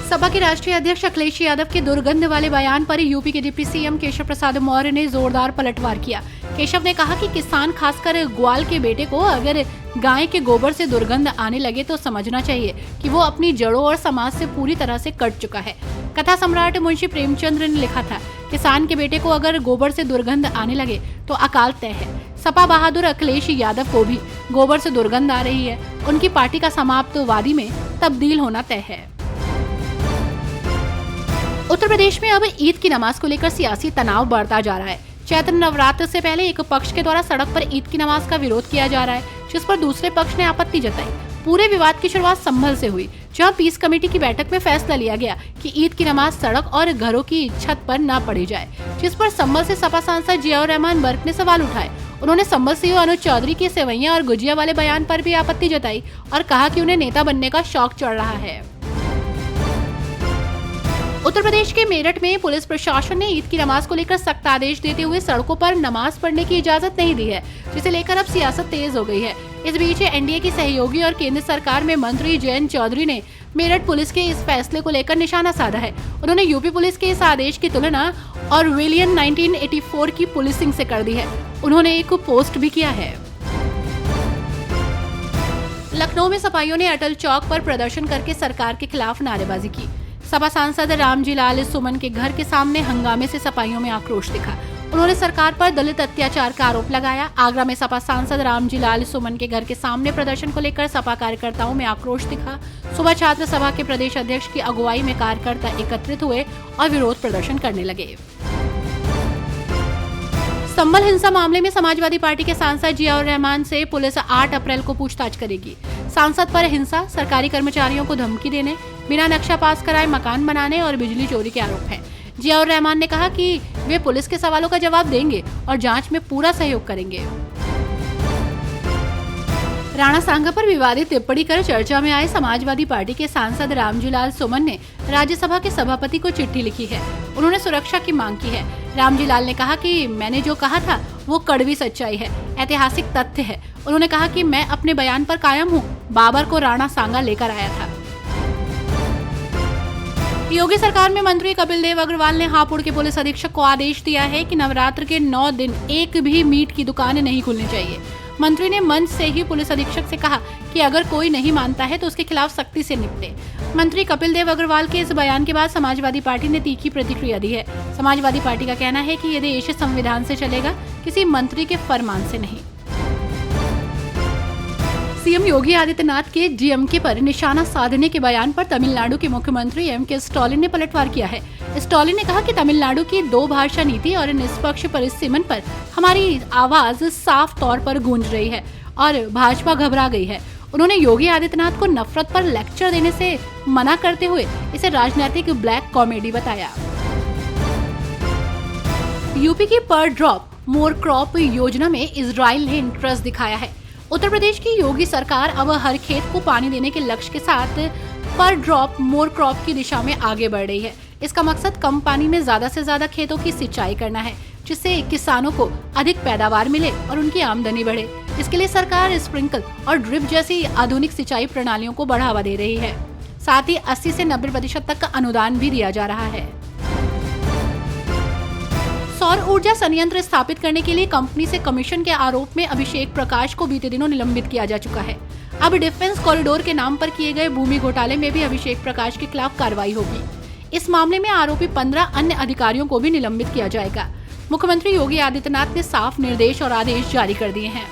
सपा के राष्ट्रीय अध्यक्ष अखिलेश यादव के दुर्गंध वाले बयान पर यूपी के डिप्टी सीएम केशव प्रसाद मौर्य ने जोरदार पलटवार किया। केशव ने कहा कि किसान खासकर ग्वाल के बेटे को अगर गाय के गोबर से दुर्गंध आने लगे तो समझना चाहिए कि वो अपनी जड़ों और समाज से पूरी तरह से कट चुका है। कथा सम्राट मुंशी प्रेमचंद्र ने लिखा था, किसान के बेटे को अगर गोबर से दुर्गंध आने लगे तो अकाल तय है। सपा बहादुर अखिलेश यादव को भी गोबर से दुर्गंध आ रही है। उनकी पार्टी का समाप्तवादी में तब्दील होना तय है। उत्तर प्रदेश में अब ईद की नमाज को लेकर सियासी तनाव बढ़ता जा रहा है। चैत्र नवरात्र से पहले एक पक्ष के द्वारा सड़क पर ईद की नमाज का विरोध किया जा रहा है, जिस पर दूसरे पक्ष ने आपत्ति जताई। पूरे विवाद की शुरुआत संभल से हुई, जहां पीस कमेटी की बैठक में फैसला लिया गया कि ईद की नमाज सड़क और घरों की छत पर न पढ़ी जाए, जिस पर संभल से सपा सांसद जियाउर रहमान बर्क ने सवाल उठाए। उन्होंने संभल सीओ अनुज चौधरी के सेवैया और गुजिया वाले बयान पर भी आपत्ति जताई और कहा कि उन्हें नेता बनने का शौक चढ़ रहा है। उत्तर प्रदेश के मेरठ में पुलिस प्रशासन ने ईद की नमाज को लेकर सख्त आदेश देते हुए सड़कों पर नमाज पढ़ने की इजाजत नहीं दी है, जिसे लेकर अब सियासत तेज हो गई है। इस बीच एनडीए की सहयोगी और केंद्र सरकार में मंत्री जयंत चौधरी ने मेरठ पुलिस के इस फैसले को लेकर निशाना साधा है। उन्होंने यूपी पुलिस के इस आदेश की तुलना ऑरवेलियन 1984 की पुलिसिंग से कर दी है। उन्होंने एक पोस्ट भी किया है। लखनऊ में सपाइयों ने अटल चौक पर प्रदर्शन करके सरकार के खिलाफ नारेबाजी की। सपा सांसद रामजी लाल सुमन के घर के सामने हंगामे से सपाइयों में आक्रोश दिखा। उन्होंने सरकार पर दलित अत्याचार का आरोप लगाया। आगरा में सपा सांसद रामजी लाल सुमन के घर के सामने प्रदर्शन को लेकर सपा कार्यकर्ताओं में आक्रोश दिखा। सुबह छात्र सभा के प्रदेश अध्यक्ष की अगुवाई में कार्यकर्ता एकत्रित हुए और विरोध प्रदर्शन करने लगे। संभल हिंसा मामले में समाजवादी पार्टी के सांसद जियाउर रहमान से पुलिस 8 अप्रैल को पूछताछ करेगी। सांसद पर हिंसा, सरकारी कर्मचारियों को धमकी देने, बिना नक्शा पास कराए मकान बनाने और बिजली चोरी के आरोप हैं। जियाउर रहमान ने कहा कि वे पुलिस के सवालों का जवाब देंगे और जांच में पूरा सहयोग करेंगे। राणा सांगा पर विवादित टिप्पणी कर चर्चा में आए समाजवादी पार्टी के सांसद रामजी लाल सुमन ने राज्यसभा के सभापति को चिट्ठी लिखी है। उन्होंने सुरक्षा की मांग की है। रामजी लाल ने कहा कि मैंने जो कहा था वो कड़वी सच्चाई है, ऐतिहासिक तथ्य है। उन्होंने कहा कि मैं अपने बयान पर कायम हूँ। बाबर को राणा सांगा लेकर आया था। योगी सरकार में मंत्री कपिल देव अग्रवाल ने हापुड़ के पुलिस अधीक्षक को आदेश दिया है कि नवरात्र के 9 दिन एक भी मीट की दुकान नहीं खुलनी चाहिए। मंत्री ने मंच से ही पुलिस अधीक्षक से कहा कि अगर कोई नहीं मानता है तो उसके खिलाफ सख्ती से निपटे। मंत्री कपिल देव अग्रवाल के इस बयान के बाद समाजवादी पार्टी ने तीखी प्रतिक्रिया दी है। समाजवादी पार्टी का कहना है कि ये देश संविधान से चलेगा, किसी मंत्री के फरमान से नहीं। सीएम योगी आदित्यनाथ के डीएमके पर निशाना साधने के बयान पर तमिलनाडु के मुख्यमंत्री एमके स्टालिन ने पलटवार किया है। स्टालिन ने कहा कि तमिलनाडु की 2 भाषा नीति और निष्पक्ष परिसीमन पर हमारी आवाज साफ तौर पर गूंज रही है और भाजपा घबरा गई है। उन्होंने योगी आदित्यनाथ को नफरत पर लेक्चर देने से मना करते हुए इसे राजनीतिक ब्लैक कॉमेडी बताया। यूपी की पर ड्रॉप मोर क्रॉप योजना में इजराइल ने इंटरेस्ट दिखाया है। उत्तर प्रदेश की योगी सरकार अब हर खेत को पानी देने के लक्ष्य के साथ पर ड्रॉप मोर क्रॉप की दिशा में आगे बढ़ रही है। इसका मकसद कम पानी में ज्यादा से ज्यादा खेतों की सिंचाई करना है, जिससे किसानों को अधिक पैदावार मिले और उनकी आमदनी बढ़े। इसके लिए सरकार स्प्रिंकल और ड्रिप जैसी आधुनिक सिंचाई प्रणालियों को बढ़ावा दे रही है। साथ ही 80 से 90% तक का अनुदान भी दिया जा रहा है। सौर ऊर्जा संयंत्र स्थापित करने के लिए कंपनी से कमीशन के आरोप में अभिषेक प्रकाश को बीते दिनों निलंबित किया जा चुका है। अब डिफेंस कॉरिडोर के नाम पर किए गए भूमि घोटाले में भी अभिषेक प्रकाश के खिलाफ कार्रवाई होगी। इस मामले में आरोपी 15 अन्य अधिकारियों को भी निलंबित किया जाएगा। मुख्यमंत्री योगी आदित्यनाथ ने साफ निर्देश और आदेश जारी कर दिए हैं।